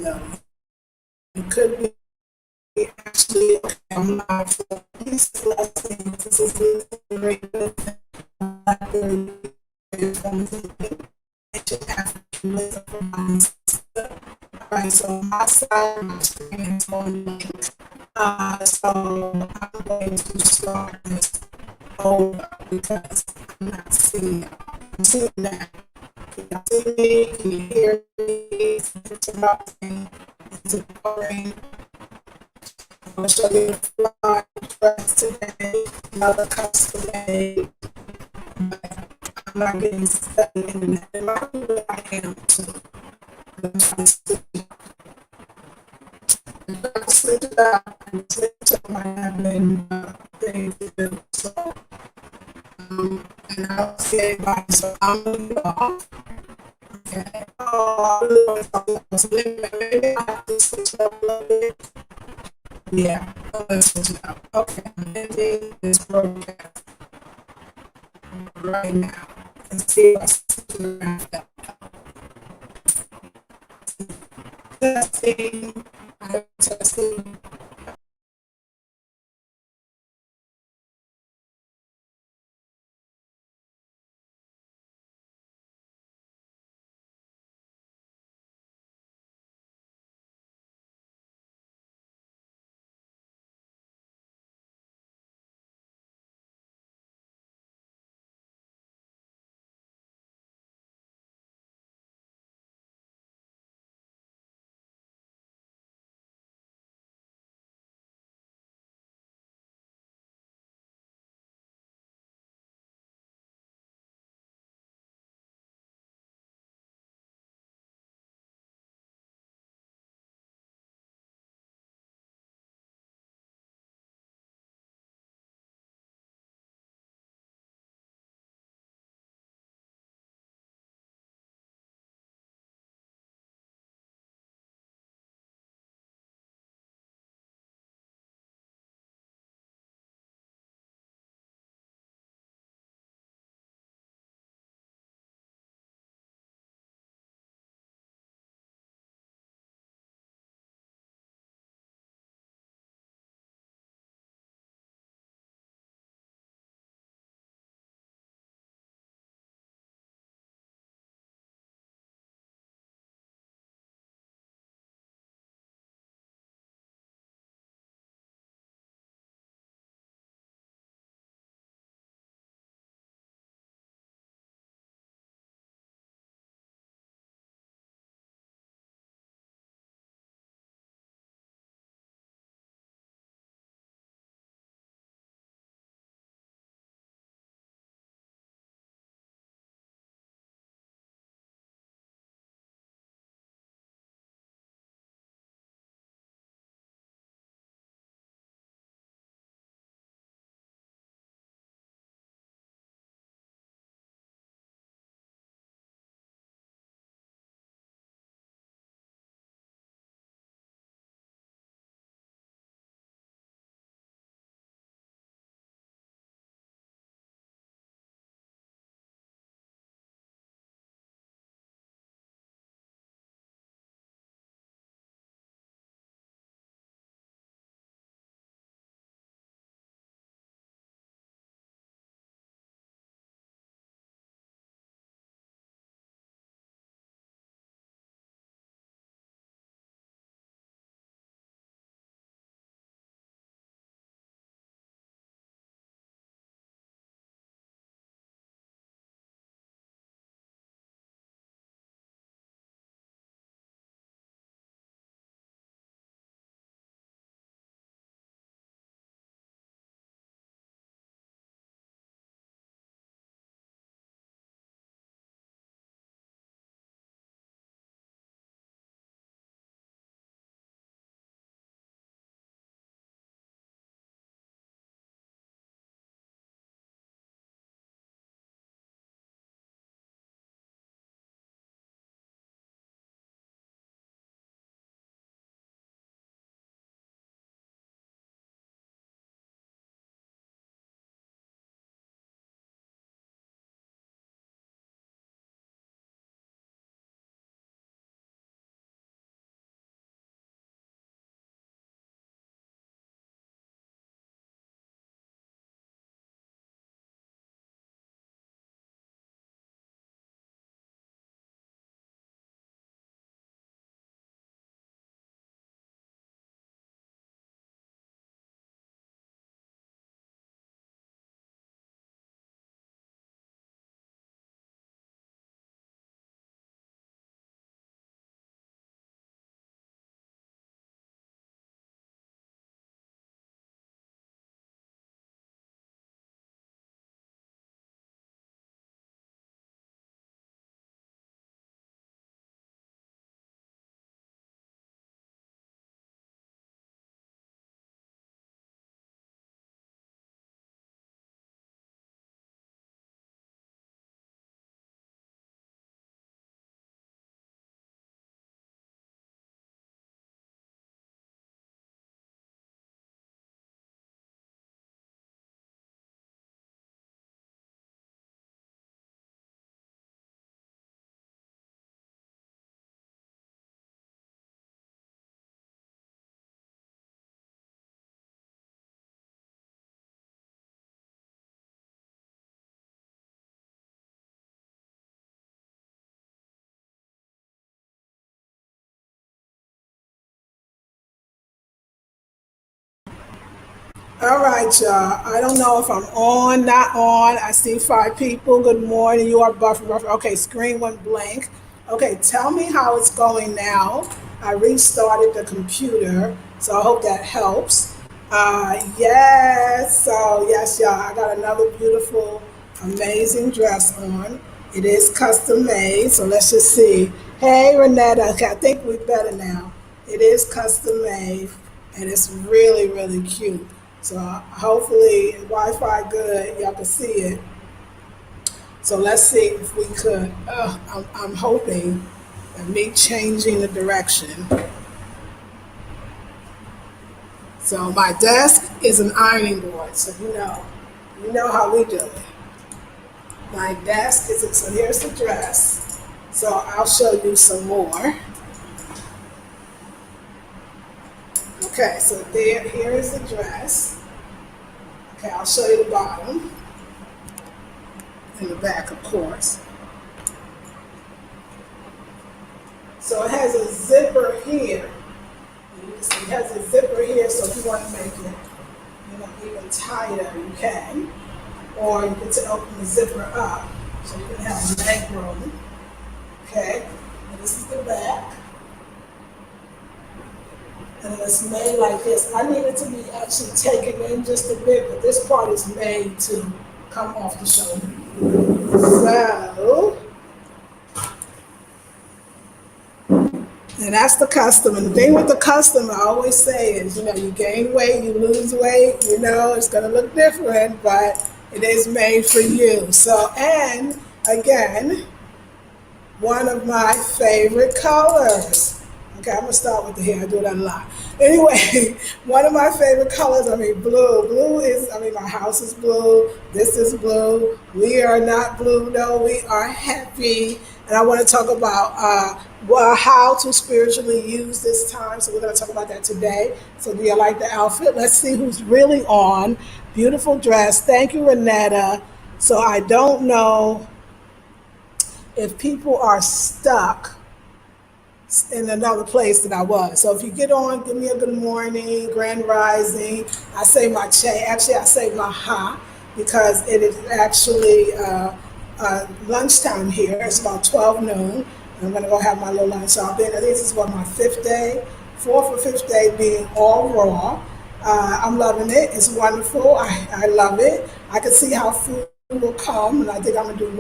know. It could be actually, okay, I'm not for these blessings. This is the great blessing. I'm not really it should have to listen for my sister. Right, so my side of my screen is on link. So I'm going to start this over because I'm not seeing it. I'm seeing that. Can you see me? Can you hear me? Is it interrupting? Is it boring? I'm going to show you the fly press today, another cups today. But I'm not getting stuck in the internet. It might be what I am too. I'm trying to switch it up and switch up my admin thing to do. So, and I'll see everybody. So I'm going to go off. Okay. Oh, I really want to talk about maybe I have to switch it up a little bit. Yeah, let's switch it up. Okay, I'm ending this broadcast right now. Let's see if I switch it around. Testing. I'm testing. All right, y'all. I don't know if I'm on, not on. I see five people. Good morning. You are buffer. Okay, screen went blank. Okay, tell me how it's going now. I restarted the computer, so I hope that helps. Yes. So yes, y'all. I got another beautiful, amazing dress on. It is custom made. So let's just see. Hey, Renetta. Okay, I think we're better now. It is custom made, and it's really, really cute. So hopefully Wi-Fi good, y'all can see it. So let's see if we could. I'm hoping that me changing the direction. So my desk is an ironing board, so you know how we do it. My desk is so here's the dress. So I'll show you some more. Okay, so here is the dress. Okay, I'll show you the bottom and the back, of course. So it has a zipper here. You can see it has a zipper here, so if you want to make it, even tighter, you can. Or you can open the zipper up, so you can have leg room. Okay, and this is the back. And it's made like this. I need it to be actually taken in just a bit, but this part is made to come off the shoulder. So, and that's the custom. And the thing with the custom, I always say is, you gain weight, you lose weight, it's going to look different, but it is made for you. So, and again, one of my favorite colors. Okay, I'm gonna start with the hair. I do that a lot. Anyway, one of my favorite colors. Blue. Blue is. My house is blue. This is blue. We are not blue though. We are happy. And I want to talk about how to spiritually use this time. So we're gonna talk about that today. So do you like the outfit? Let's see who's really on. Beautiful dress. Thank you, Renetta. So I don't know if people are stuck in another place that I was. So if you get on, give me a good morning, grand rising. I say actually I say maha because it is actually lunchtime here. It's about 12 noon. I'm gonna go have my little lunch. So this is what my fifth day, fourth or fifth day being all raw. I'm loving it. It's wonderful. I love it. I can see how food will come, and I think I'm gonna do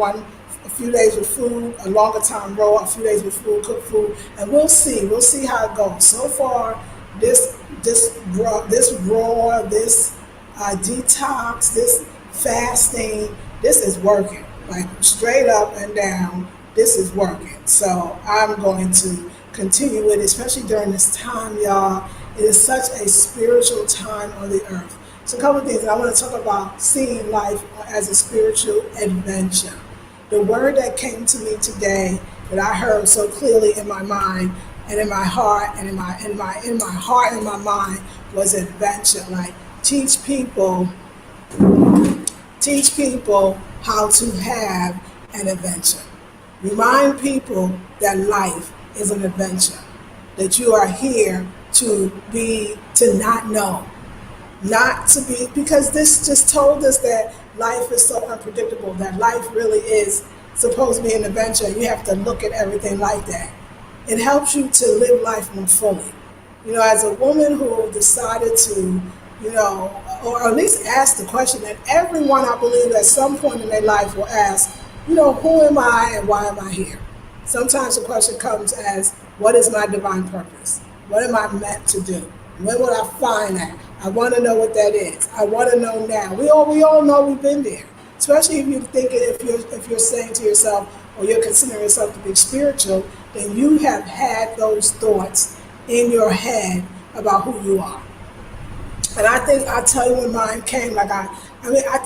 a few days with food, a longer time raw, a few days with food, cooked food, and we'll see. We'll see how it goes. So far, this raw, this detox, this fasting, this is working. Like straight up and down, this is working. So I'm going to continue with it, especially during this time, y'all. It is such a spiritual time on the earth. So a couple of things. I want to talk about seeing life as a spiritual adventure. The word that came to me today that I heard so clearly in my mind and in my heart and in my heart and my mind was adventure. Like teach people how to have an adventure. Remind people that life is an adventure. That you are here to not know. Not to be, because this just told us that life is so unpredictable, that life really is supposed to be an adventure. You have to look at everything like that. It helps you to live life more fully. As a woman who decided to, or at least ask the question that everyone, I believe, at some point in their life will ask, who am I and why am I here? Sometimes the question comes as, what is my divine purpose? What am I meant to do? When will I find that? I want to know what that is. I want to know now. We all know we've been there. Especially if you're thinking, if you're saying to yourself, or you're considering yourself to be spiritual, then you have had those thoughts in your head about who you are. And I tell you when mine came, I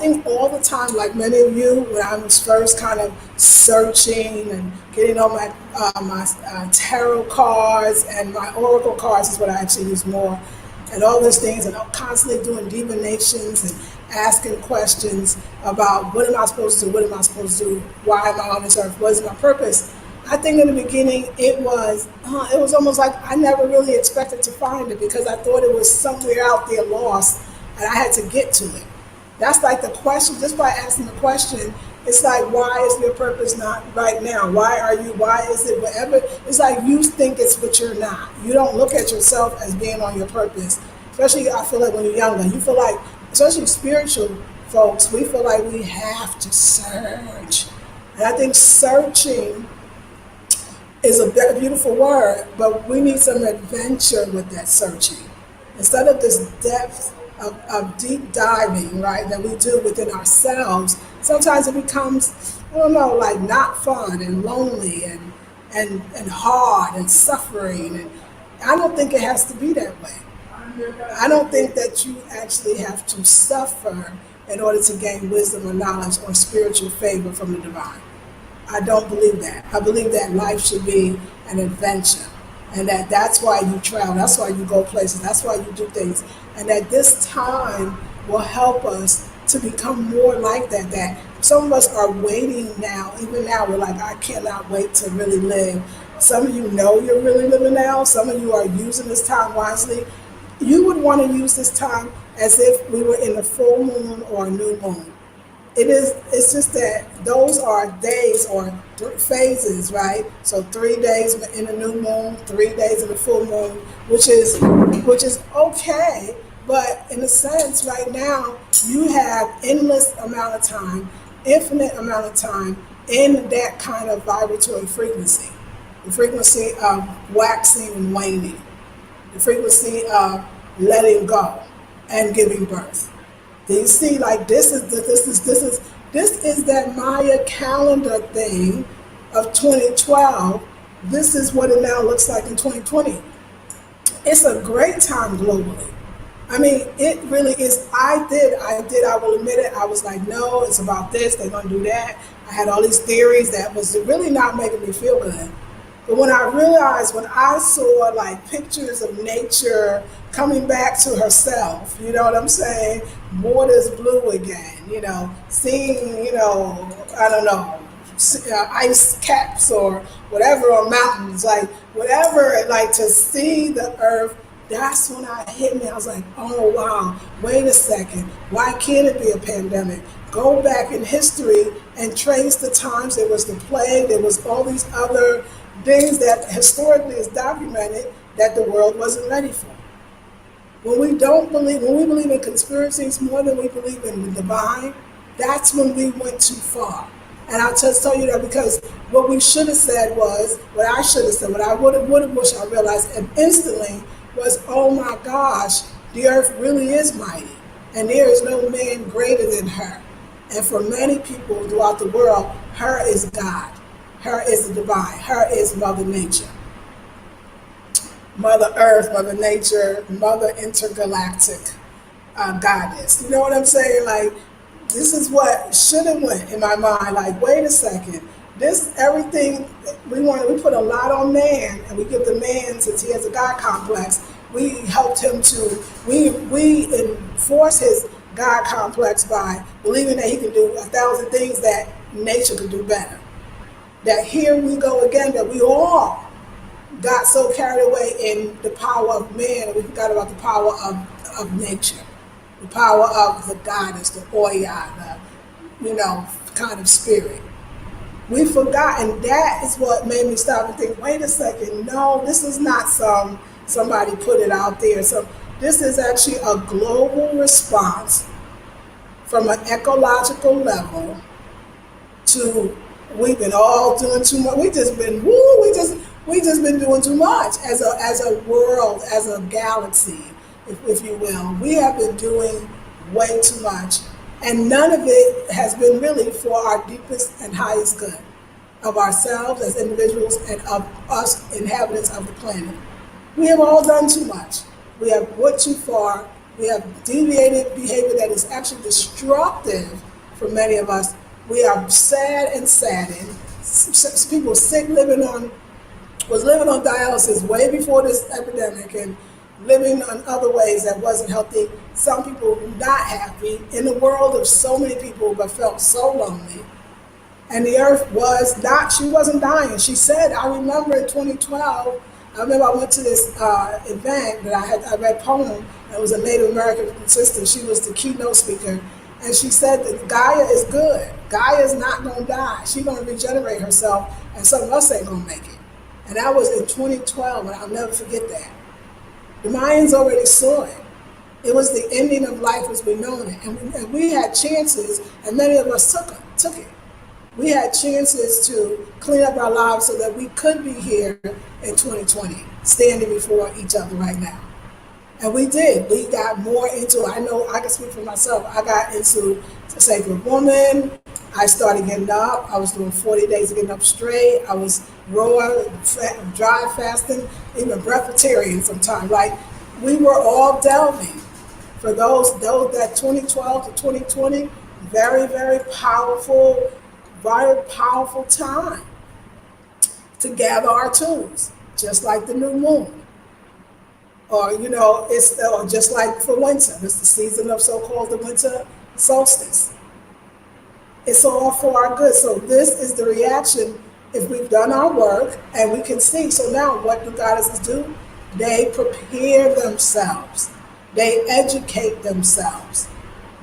think all the time, like many of you, when I was first kind of searching and getting all my tarot cards and my oracle cards is what I actually use more, and all those things, and I'm constantly doing divinations and asking questions about what am I supposed to do, what am I supposed to do, why am I on this earth, what is my purpose. I think in the beginning it was almost like I never really expected to find it because I thought it was somewhere out there lost and I had to get to it. That's like the question, just by asking the question, it's like, why is your purpose not right now? Why is it whatever? It's like you think it's what you're not. You don't look at yourself as being on your purpose. Especially, I feel like when you're younger, you feel like, especially spiritual folks, we feel like we have to search. And I think searching is a beautiful word, but we need some adventure with that searching. Instead of this depth of deep diving, right, that we do within ourselves, sometimes it becomes, I don't know, like not fun and lonely and hard and suffering. And I don't think it has to be that way. I don't think that you actually have to suffer in order to gain wisdom or knowledge or spiritual favor from the divine. I don't believe that. I believe that life should be an adventure, and that's why you travel, that's why you go places, that's why you do things, and that this time will help us to become more like that. That some of us are waiting now, even now, we're like, I cannot wait to really live. Some of you know you're really living now. Some of you are using this time wisely. You would want to use this time as if we were in a full moon or a new moon. It's just that those are days or phases, right? So 3 days in a new moon, 3 days in a full moon, which is okay. But in a sense, right now, you have endless amount of time, infinite amount of time in that kind of vibratory frequency. The frequency of waxing and waning, the frequency of letting go and giving birth. Do you see? Like this is that Maya calendar thing of 2012. This is what it now looks like in 2020. It's a great time globally. I mean, it really is. I will admit it. I was like, no, it's about this. They're gonna do that. I had all these theories that was really not making me feel good. But when I realized, when I saw like pictures of nature coming back to herself, you know what I'm saying? Water's blue again, seeing, I don't know, ice caps or whatever, or mountains, like whatever, like to see the earth. That's when I hit me. I was like, oh wow, wait a second. Why can't it be a pandemic? Go back in history and trace the times there was the plague, there was all these other things that historically is documented that the world wasn't ready for. When we believe in conspiracies more than we believe in the divine, that's when we went too far. And I'll just tell you that because what we should have said was, what I would have wished I realized instantly was, oh my gosh, the earth really is mighty, and there is no man greater than her. And for many people throughout the world, her is God. Her is the divine. Her is Mother Nature. Mother Earth, Mother Nature, Mother Intergalactic Goddess. You know what I'm saying? Like, this is what should have went in my mind. Like, wait a second. This, everything, we put a lot on man, and we give the man, since he has a God complex, we helped him we enforce his God complex by believing that he can do 1,000 things that nature could do better. That here we go again, that we all got so carried away in the power of man, and we forgot about the power of nature, the power of the goddess, the Oya, the, kind of spirit. We forgot, and that is what made me stop and think, wait a second, no, this is not somebody put it out there. So this is actually a global response from an ecological level to, we've been all doing too much. We just been doing too much as a world, as a galaxy, if you will. We have been doing way too much, and none of it has been really for our deepest and highest good of ourselves as individuals and of us inhabitants of the planet. We have all done too much. We have went too far. We have deviated behavior that is actually destructive for many of us. We are sad and saddened. People sick, was living on dialysis way before this epidemic, and living on other ways that wasn't healthy. Some people not happy in the world of so many people, but felt so lonely. And the earth she wasn't dying. She said, I remember in 2012, I remember I went to this event that I read poem, and it was a Native American sister. She was the keynote speaker, and she said that Gaia is good. Gaia is not going to die. She's going to regenerate herself, and some of us ain't going to make it. And that was in 2012, and I'll never forget that. The Mayans already saw it. It was the ending of life as we know it, and we had chances, and many of us took it. We had chances to clean up our lives so that we could be here in 2020, standing before each other right now. And we did. We got more into, I know I can speak for myself, I got into Sacred Woman. I started getting up. I was doing 40 days of getting up straight. I was raw, dry fasting, even breatharian sometimes. Like, we were all delving. For those that 2012 to 2020, very, very powerful time to gather our tools, just like the new moon. Or, it's just like for winter. It's the season of so-called the winter solstice. It's all for our good. So this is the reaction if we've done our work and we can see. So now what do goddesses do? They prepare themselves. They educate themselves.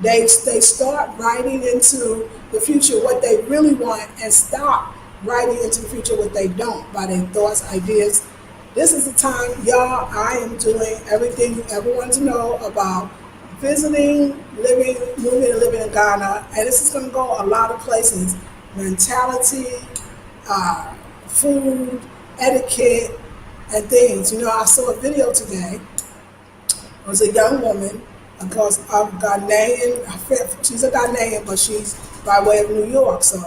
They start writing into the future what they really want and stop writing into the future what they don't by their thoughts, ideas. This is the time, y'all, I am doing everything you ever want to know about visiting, moving and living in Ghana. And this is going to go a lot of places. Mentality, food, etiquette, and things. I saw a video today. It was a young woman, of course, Ghanaian. She's a Ghanaian, but she's by way of New York. So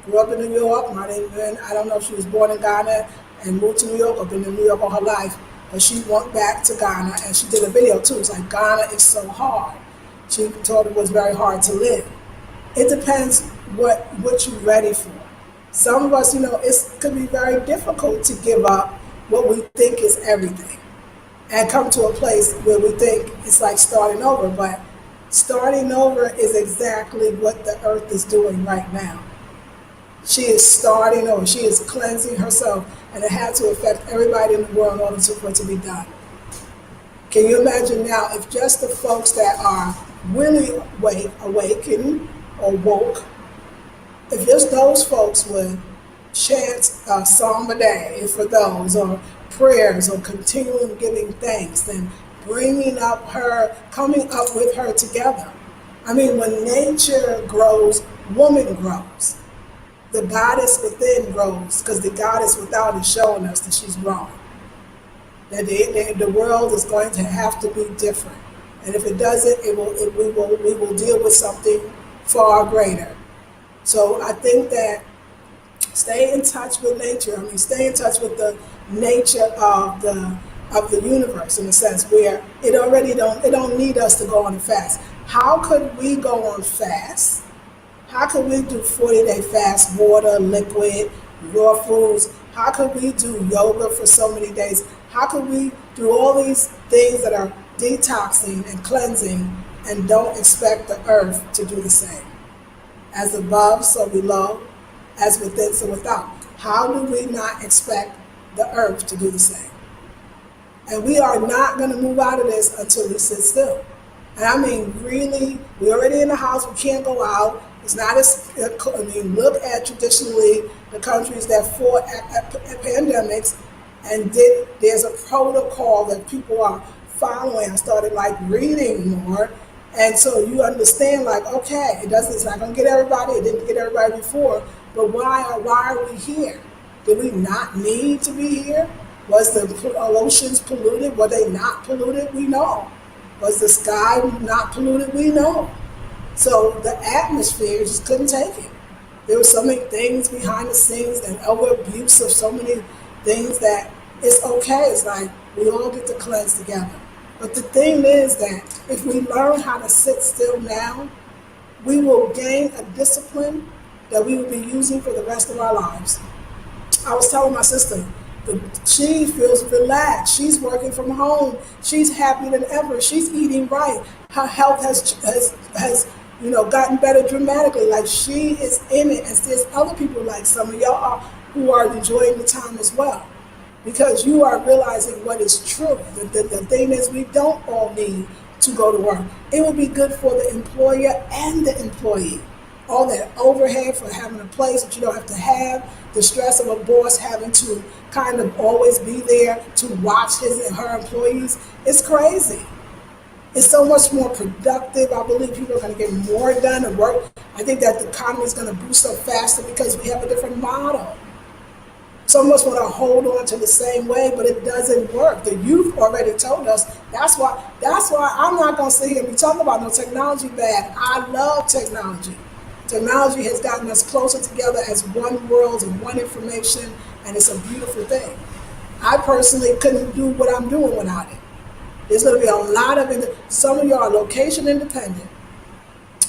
grew up in New York. I don't know if she was born in Ghana and moved to New York or been in New York all her life. But she went back to Ghana and she did a video too. It's like, Ghana is so hard. She told it was very hard to live. It depends what you're ready for. Some of us, it could be very difficult to give up what we think is everything and come to a place where we think it's like starting over. But starting over is exactly what the earth is doing right now. She is starting over. She is cleansing herself, and it had to affect everybody in the world in order for it to be done. Can you imagine now if just the folks that are really awakened or woke, if just those folks would chant a psalm a day for those, or prayers, or continuing giving thanks, then coming up with her together. I mean, when nature grows, woman grows. The goddess within grows, because the goddess without is showing us that she's growing. That the world is going to have to be different, and if it doesn't, we will deal with something far greater. So I think that stay in touch with nature. Stay in touch with the nature of the universe, in a sense where it don't need us to go on a fast. How could we go on fast? How could we do 40-day fast, water, liquid, raw foods? How could we do yoga for so many days? How could we do all these things that are detoxing and cleansing and don't expect the earth to do the same? As above, so below, as within, so without. How do we not expect the earth to do the same? And we are not going to move out of this until we sit still. And really, we're already in the house, we can't go out. It's not as, look at traditionally the countries that fought at pandemics, and there's a protocol that people are following. I started reading more, and so you understand okay, it's not going to get everybody. It didn't get everybody before, but why are we here? Did we not need to be here? Was the oceans polluted? Were they not polluted? We know. Was the sky not polluted? We know. So the atmosphere just couldn't take it. There were so many things behind the scenes and over abuse of so many things that it's okay. It's like we all get to cleanse together. But the thing is that if we learn how to sit still now, we will gain a discipline that we will be using for the rest of our lives. I was telling my sister, she feels relaxed. She's working from home. She's happier than ever. She's eating right. Her health has gotten better dramatically. She is in it. And there's other people like some of y'all who are enjoying the time as well. because you are realizing what is true. The thing is, we don't all need to go to work. It would be good for the employer and the employee. All that overhead for having a place that you don't have to have, the stress of a boss having to kind of always be there to watch his and her employees, it's crazy. It's so much more productive. I believe people are going to get more done and work. I think that the economy is going to boost up faster because we have a different model. Some of us want to hold on to the same way, but it doesn't work. The youth already told us. That's why I'm not going to sit here and be talking about no technology bad. I love technology. Technology has gotten us closer together as one world and one information, and it's a beautiful thing. I personally couldn't do what I'm doing without it. There's going to be a lot of it. Some of y'all are location independent,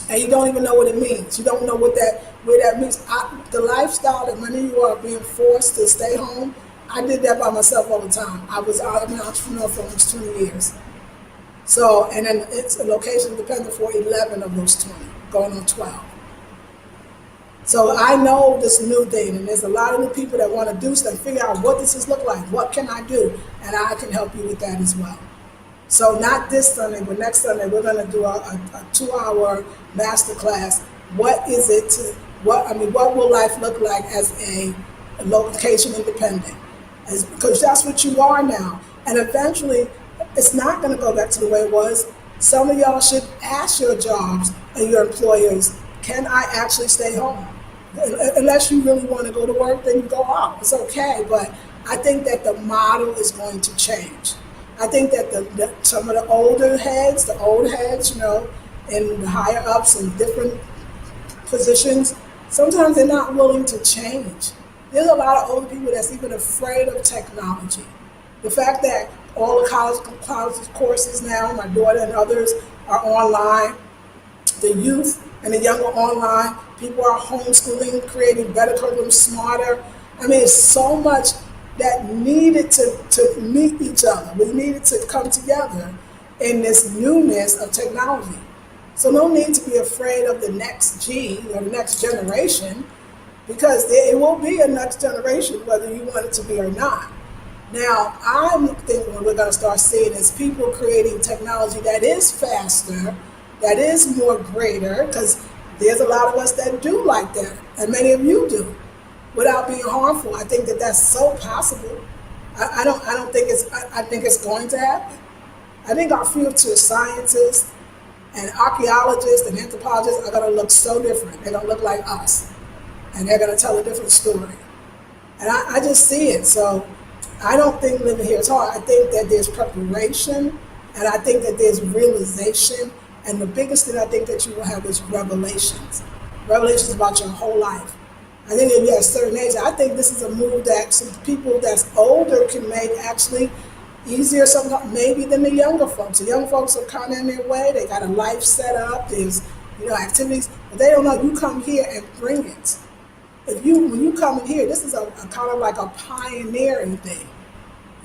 and you don't even know what it means. You don't know where that means. The lifestyle that many of you are being forced to stay home, I did that by myself all the time. I'm an entrepreneur for almost 20 years. So, and then it's a location independent for 11 of those 20, going on 12. So I know this new thing, and there's a lot of new people that want to do stuff, figure out what this is look like, what can I do, and I can help you with that as well. So not this Sunday, but next Sunday we're going to do a 2-hour masterclass. What is it to what will life look like as a location independent? Because that's what you are now, and eventually it's not going to go back to the way it was. Some of y'all should ask your jobs and your employers, can I actually stay home? Unless you really want to go to work, then you go out. It's okay, but I think that the model is going to change. I think that some of the old heads, and the higher ups in different positions, sometimes they're not willing to change. There's a lot of older people that's even afraid of technology. The fact that all the college courses now, my daughter and others, are online, the youth and the younger online, people are homeschooling, creating better curriculum, smarter. I mean, it's so much that needed to meet each other. We needed to come together in this newness of technology. So no need to be afraid of the next G or the next generation, because it will be a next generation whether you want it to be or not. Now, I'm thinking what we're going to start seeing is people creating technology that is faster, that is more greater, because there's a lot of us that do like that, and many of you do, without being harmful. I think that that's so possible. I don't think I think it's going to happen. I think our future scientists and archaeologists and anthropologists are going to look so different. They're going to look like us, and they're going to tell a different story. And I just see it. So I don't think living here is hard. I think that there's preparation, and I think that there's realization. And the biggest thing I think that you will have is revelations. Revelations about your whole life. I think if you're at a certain age, I think this is a move that some people that's older can make actually easier sometimes maybe than the younger folks. The young folks are kind of in their way. They got a life set up. There's activities, but they don't know. You come here and bring it. When you come in here, this is a kind of like a pioneering thing.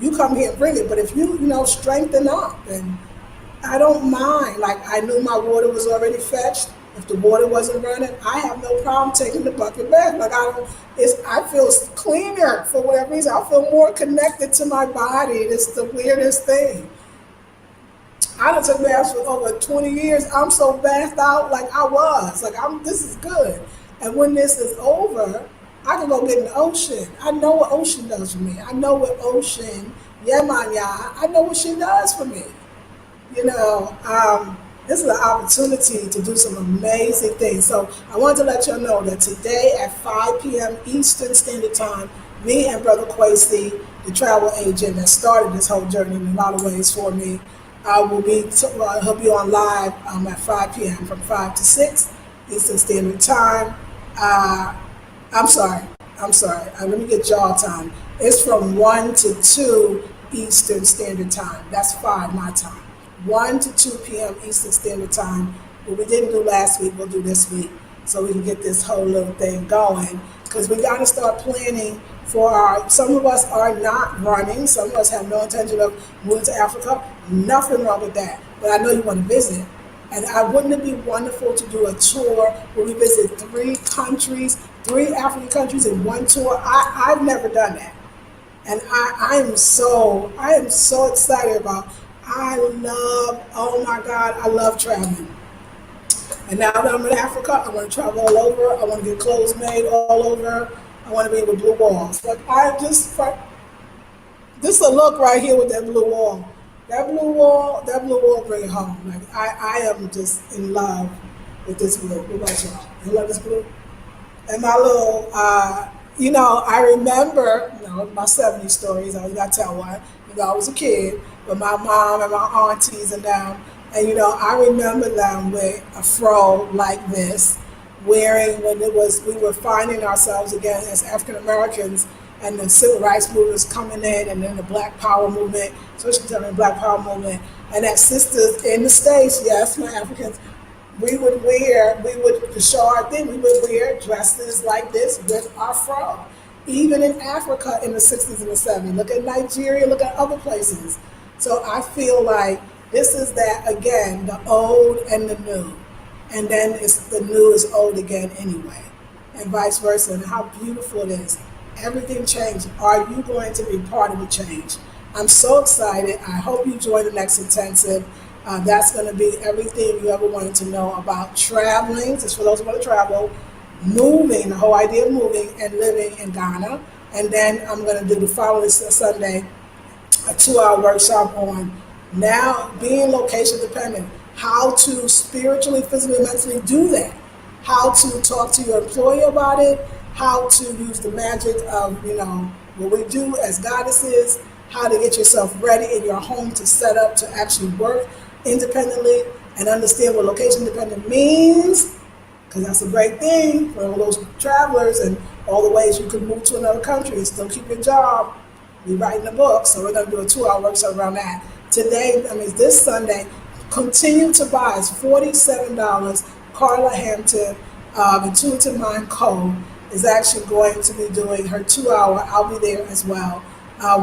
You come here and bring it, but if you strengthen up, and I don't mind. Like, I knew my water was already fetched. If the water wasn't running, I have no problem taking the bucket back. Like, I feel cleaner for whatever reason. I feel more connected to my body. It's the weirdest thing. I done took baths for over 20 years. I'm so bathed out like I was. Like, this is good. And when this is over, I can go get in the ocean. I know what ocean does for me. I know what ocean, I know what she does for me. This is an opportunity to do some amazing things. So I wanted to let you know that today at 5 p.m. Eastern Standard Time, me and Brother Kwesi, the travel agent that started this whole journey in a lot of ways for me, he'll be on live at 5 p.m. from 5 to 6 Eastern Standard Time. I'm sorry. Let me get y'all time. It's from 1 to 2 Eastern Standard Time. That's 5 my time. 1 to 2 p.m. Eastern Standard Time. What we didn't do last week, we'll do this week, so we can get this whole little thing going. Because we got to start planning for some of us are not running. Some of us have no intention of moving to Africa. Nothing wrong with that. But I know you want to visit. And wouldn't it be wonderful to do a tour where we visit 3 African countries in one tour? I've never done that. And I am so excited about. Oh my God, I love traveling. And now that I'm in Africa, I want to travel all over. I want to get clothes made all over. I want to be with blue walls. Like I just, this is a look right here with that blue wall. That blue wall bring it home. Like I am just in love with this blue. What about y'all? You love this blue? And my little, I remember, my 70s stories. I got to tell one. I was a kid, but my mom and my aunties and them, and I remember them with a fro like this, wearing when we were finding ourselves again as African Americans, and the civil rights movement was coming in, and then the Black Power movement, especially during the Black Power movement, and as sisters in the States, yes, my Africans, to show our thing, we would wear dresses like this with our fro. Even in Africa in the 60s and the 70s. Look at Nigeria, look at other places. So I feel like this is that, again, the old and the new. And then the new is old again anyway. And vice versa. And how beautiful it is. Everything changed. Are you going to be part of the change? I'm so excited. I hope you join the next intensive. That's going to be everything you ever wanted to know about traveling, just for those who want to travel, moving, the whole idea of moving and living in Ghana. And then I'm going to do the following Sunday, a 2-hour workshop on now being location dependent, how to spiritually, physically, mentally do that, how to talk to your employer about it, how to use the magic of, what we do as goddesses, how to get yourself ready in your home to set up to actually work independently and understand what location dependent means, because that's a great thing for all those travelers and all the ways you could move to another country and still keep your job. We're writing a book, so we're going to do a 2-hour workshop around that. Today, this Sunday, continue to buy. It's $47. Karla Hampton, Intuitive Mind Co. is actually going to be doing her 2-hour, I'll be there as well,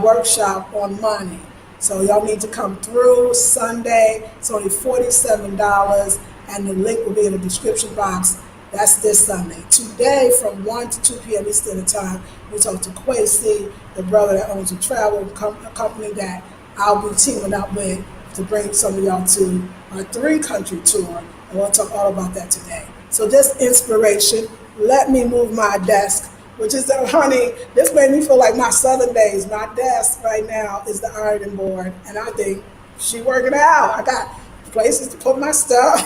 workshop on money. So y'all need to come through Sunday. It's only $47, and the link will be in the description box. That's this Sunday. Today, from 1 to 2 p.m. Eastern Time, we talk to Kwesi, the brother that owns a travel company that I'll be teaming up with to bring some of y'all to our 3-country tour. I want to talk all about that today. So just inspiration. Let me move my desk, which is honey, this made me feel like my southern days. My desk right now is the ironing board, and I think she working out. I got places to put my stuff.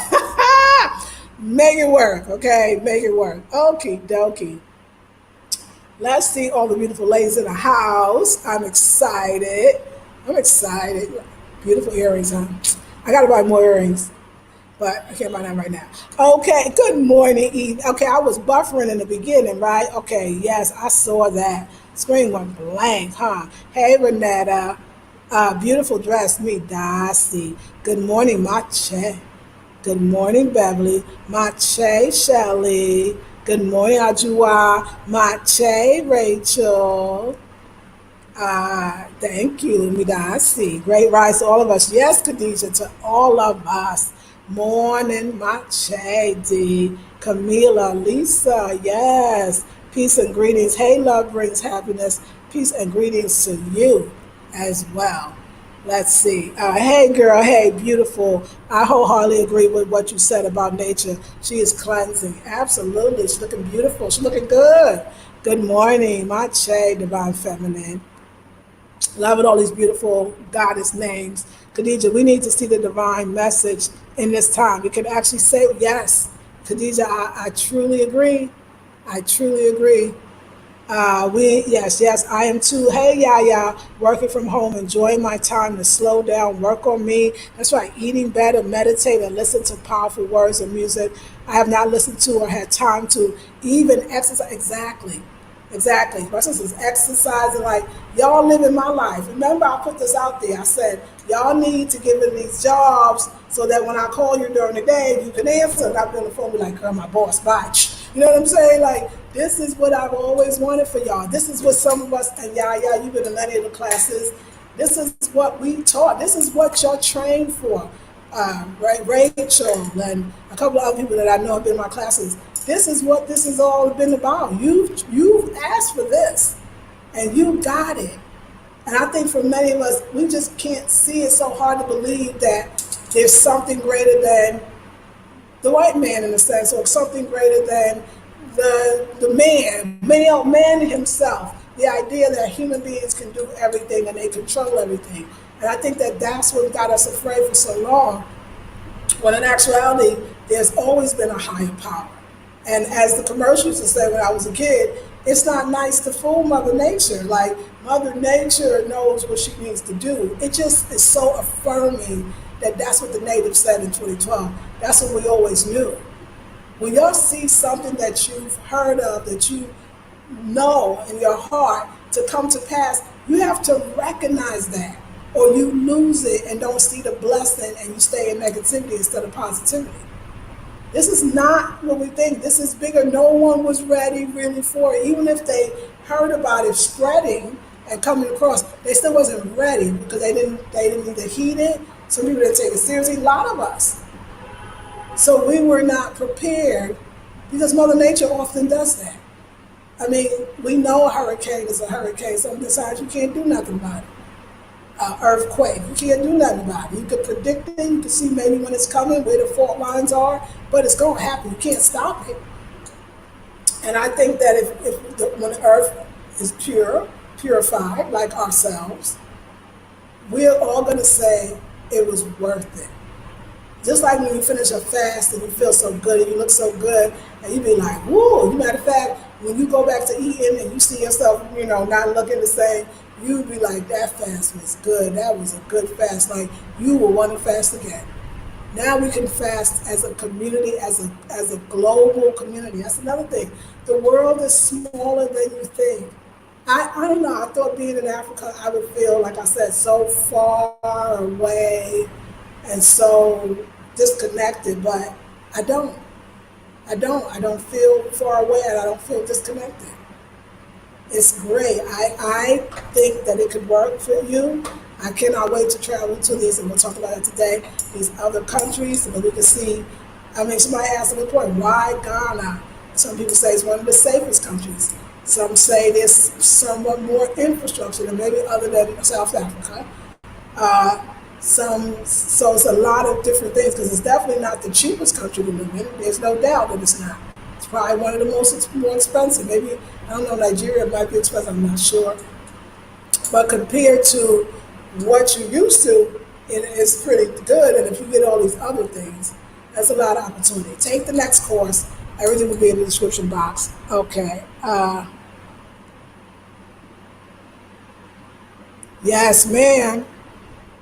Make it work, okay? Make it work. Okie dokie. Let's see all the beautiful ladies in the house. I'm excited. Beautiful earrings, huh? I gotta buy more earrings, but I can't buy them right now. Okay, good morning, Eve. Okay, I was buffering in the beginning, right? Okay, yes, I saw that. Screen went blank, huh? Hey, Renetta. Beautiful dress, me, Darcy. Good morning, Mache. Good morning, Beverly. Mache, Shelley. Good morning, Ajua. Mache, Rachel. Thank you, Midasi. Great rise to all of us. Yes, Khadijah, to all of us. Morning, Mache, D. Camila, Lisa, yes. Peace and greetings. Hey, love brings happiness. Peace and greetings to you as well. Let's see. Hey, girl. Hey, beautiful. I wholeheartedly agree with what you said about nature. She is cleansing. Absolutely. She's looking beautiful. She's looking good. Good morning, Mache, Divine Feminine. Loving all these beautiful goddess names. Khadija, we need to see the divine message in this time. We can actually say, yes, Khadija, I truly agree. I truly agree. Yes, I am too. Hey, Yaya, working from home, enjoying my time to slow down, work on me. That's right, eating better, meditate, and listen to powerful words and music. I have not listened to or had time to even exercise. Exactly. Versus is exercising like y'all living my life. Remember, I put this out there. I said, y'all need to give in these jobs so that when I call you during the day, you can answer. Not be on the phone, be like, girl, my boss, bye. You know what I'm saying? Like, this is what I've always wanted for y'all. This is what some of us, and you've been in many of the classes. This is what we taught. This is what y'all trained for. Right? Rachel and a couple of other people that I know have been in my classes. This is what this has all been about. You've asked for this, and you got it. And I think for many of us, we just can't see it. So hard to believe that there's something greater than the white man in a sense, or something greater than the man himself. The idea that human beings can do everything and they control everything. And I think that that's what got us afraid for so long, when in actuality, there's always been a higher power. And as the commercial used to say when I was a kid, it's not nice to fool Mother Nature. Like, Mother Nature knows what she needs to do. It just is so affirming that that's what the natives said in 2012. That's what we always knew. When y'all see something that you've heard of, that you know in your heart to come to pass, you have to recognize that, or you lose it and don't see the blessing and you stay in negativity instead of positivity. This is not what we think. This is bigger. No one was ready really for it. Even if they heard about it spreading and coming across, they still wasn't ready because they didn't either heed it. Some people didn't take it seriously. A lot of us. So we were not prepared, because Mother Nature often does that. I mean, we know a hurricane is a hurricane. Sometimes you can't do nothing about it. Earthquake, you can't do nothing about it. You can predict it, you can see maybe when it's coming, where the fault lines are, but it's going to happen. You can't stop it. And I think that when Earth is purified, like ourselves, we're all going to say it was worth it. Just like when you finish a fast and you feel so good and you look so good, and you be like, woo. Matter of fact, when you go back to eating and you see yourself, not looking the same, you'd be like, that fast was good. That was a good fast. Like, you will want to fast again. Now we can fast as a community, as a global community. That's another thing. The world is smaller than you think. I don't know. I thought being in Africa, I would feel, like I said, so far away and so disconnected, but I don't. I don't feel far away, and I don't feel disconnected. It's great. I think that it could work for you. I cannot wait to travel to these, and we'll talk about it today, these other countries, so that we can see. I mean, somebody asked a good point, why Ghana? Some people say it's one of the safest countries. Some say there's somewhat more infrastructure than maybe other than South Africa. So it's a lot of different things, because it's definitely not the cheapest country to live in. There's no doubt that it's not. It's probably one of the more expensive. Maybe, I don't know, Nigeria might be expensive, I'm not sure. But compared to what you're used to, it is pretty good. And if you get all these other things, that's a lot of opportunity. Take the next course. Everything will be in the description box. Okay. Yes, ma'am.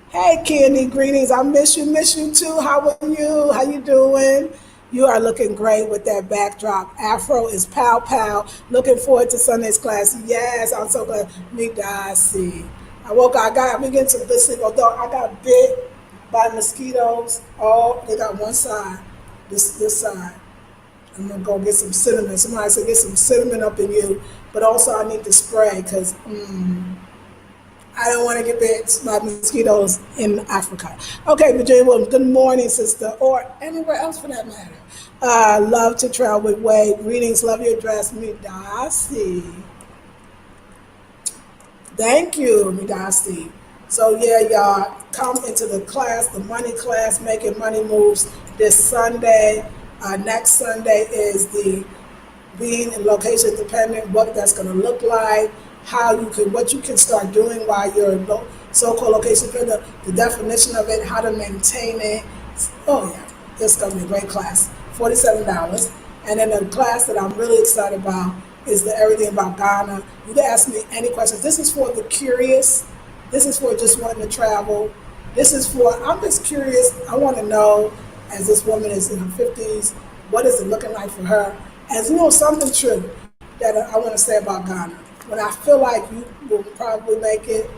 Hey, Candy, greetings. I miss you too. How are you? How you doing? You are looking great with that backdrop. Afro is pow pow. Looking forward to Sunday's class. Yes, I'm so glad. Me see. I woke up. I'm getting some good sleep. Although I got bit by mosquitoes. Oh, they got one side. This side. I'm gonna go get some cinnamon. Somebody said get some cinnamon up in you, but also I need to spray because. I don't want to get bit by mosquitoes in Africa. Okay, Virginia Williams, good morning, sister, or anywhere else for that matter. Love to travel with Wade. Greetings, love your dress, Midasi. Thank you, Midasi. So yeah, y'all, come into the class, the money class, making money moves this Sunday. Next Sunday is the being in location dependent, what that's going to look like. What you can start doing while you're so-called location dependent, the definition of it, how to maintain it. Oh yeah, it's gonna be a great class. $47. And then the class that I'm really excited about is the everything about Ghana. You can ask me any questions. This is for the curious. This is for just wanting to travel. This is for, I'm just curious. I want to know, as this woman is in her 50s, what is it looking like for her? As you know, something true that I want to say about Ghana. When I feel like you will probably make it,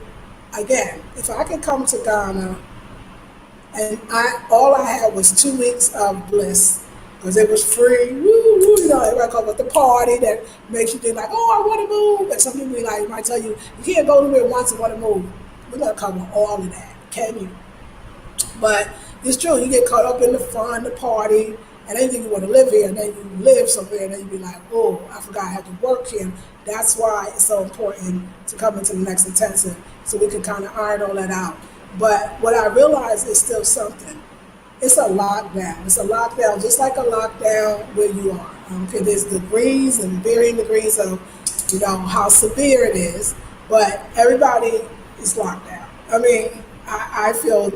again, if I can come to Ghana, and all I had was 2 weeks of bliss, because it was free, everybody call it the party that makes you think like, oh, I want to move, and some people might tell you, you can't go anywhere once and want to move. We're going to cover all of that, can you? But it's true, you get caught up in the fun, the party, and then you think you want to live here, and then you live somewhere, and then you be like, oh, I forgot I have to work here. That's why it's so important to come into the next intensive. so we can kind of iron all that out. But what I realize is still something. It's a lockdown. It's a lockdown, just like a lockdown where you are. Okay, there's degrees and varying degrees of, how severe it is, but everybody is locked down. I mean, I feel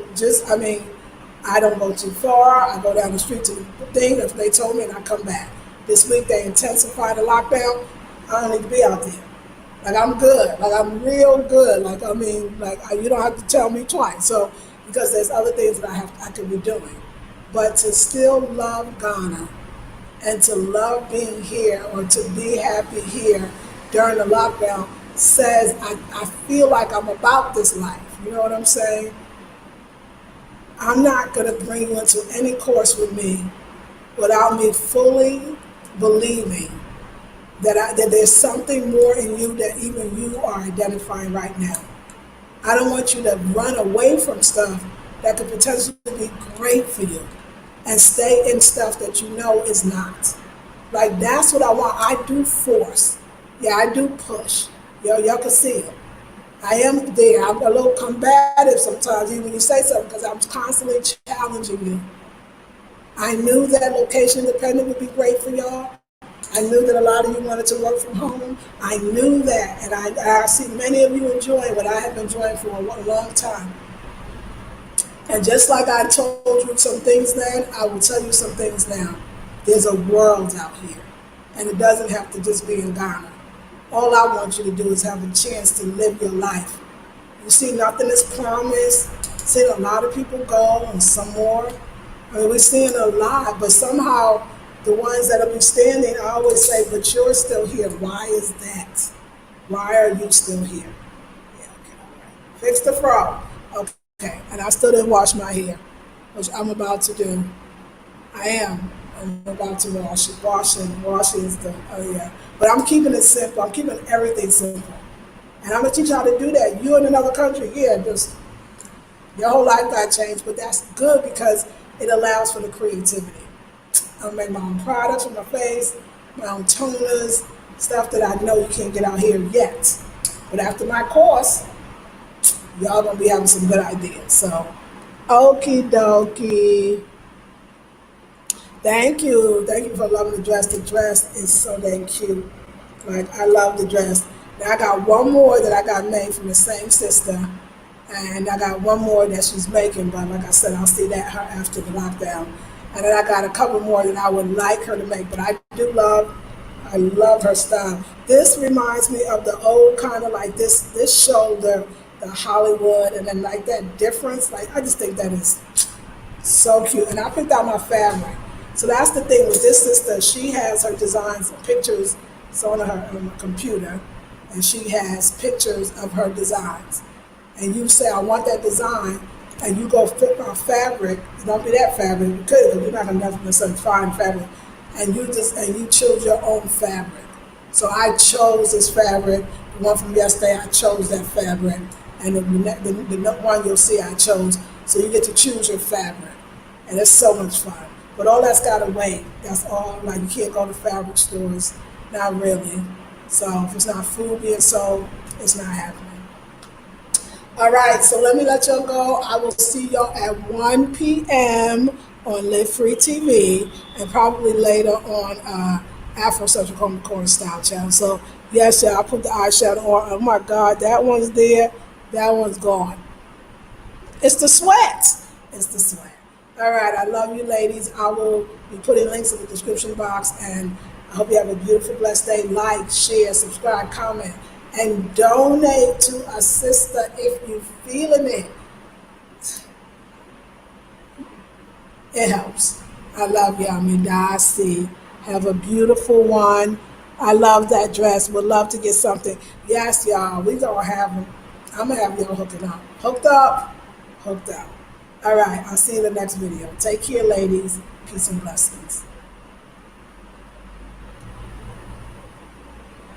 I don't go too far. I go down the street to the thing if they told me, and I come back. This week they intensified the lockdown. I don't need to be out there. Like, I'm good. Like, I'm real good. Like, you don't have to tell me twice. So, because there's other things that I could be doing. But to still love Ghana and to love being here or to be happy here during the lockdown says I feel like I'm about this life. You know what I'm saying? I'm not going to bring you into any course with me without me fully believing that there's something more in you that even you are identifying right now. I don't want you to run away from stuff that could potentially be great for you and stay in stuff that you know is not. Like, that's what I want. I do force. Yeah, I do push. Y'all can see it. I am there. I'm a little combative sometimes, even when you say something, because I'm constantly challenging you. I knew that location independent would be great for y'all. I knew that a lot of you wanted to work from home. I knew that, and I see many of you enjoying what I have been enjoying for a long time. And just like I told you some things then, I will tell you some things now. There's a world out here, and it doesn't have to just be in Ghana. All I want you to do is have a chance to live your life. You see, nothing is promised. Seen a lot of people go, and some more. I mean, we're seeing a lot, but somehow the ones that have been standing, I always say, but you're still here. Why is that? Why are you still here? Yeah, okay, all right. Fix the fro. Okay, and I still didn't wash my hair, which I'm about to do. I'm about to wash it. Washing is but I'm keeping it simple. I'm keeping everything simple. And I'm going to teach you how to do that. You're in another country, just your whole life got changed, but that's good because it allows for the creativity. I'll make my own products for my face, my own toners, stuff that I know you can't get out here yet. But after my course, y'all gonna be having some good ideas. So, okie dokie. Thank you for loving the dress. The dress is so dang cute. Like, I love the dress. Now I got one more that I got made from the same sister, and I got one more that she's making. But like I said, I'll see that her after the lockdown. And then I got a couple more that I would like her to make. But I love her style. This reminds me of the old kind of like this shoulder, the Hollywood, and then like that difference. Like, I just think that is so cute. And I picked out my fabric. So that's the thing with this sister. She has her designs and pictures. It's on her computer, and she has pictures of her designs. And you say, I want that design, and you go fit my fabric. It don't be that fabric. You could, but you're not gonna necessarily find fabric. And you choose your own fabric. So I chose this fabric. The one from yesterday, I chose that fabric. And the one you'll see I chose. So you get to choose your fabric. And it's so much fun. But all that's gotta wait. That's all, like, you can't go to fabric stores. Not really. So if it's not food being sold, it's not happening. All right, so let me let y'all go. I will see y'all at 1 p.m. on Live Free TV, and probably later on Afro Social Home Corner Style Channel. So yes, y'all, I put the eyeshadow on. Oh my God, that one's there. That one's gone. It's the sweat. It's the sweat. All right, I love you, ladies. I will be putting links in the description box, and I hope you have a beautiful, blessed day. Like, share, subscribe, comment, and donate to a sister if you're feeling it. It helps. I love y'all. Midasi. Have a beautiful one. I love that dress. Would love to get something. Yes, y'all. We gonna have them. I'm gonna have y'all hooking up. Hooked up. Hooked up. All right. I'll see you in the next video. Take care, ladies. Peace and blessings.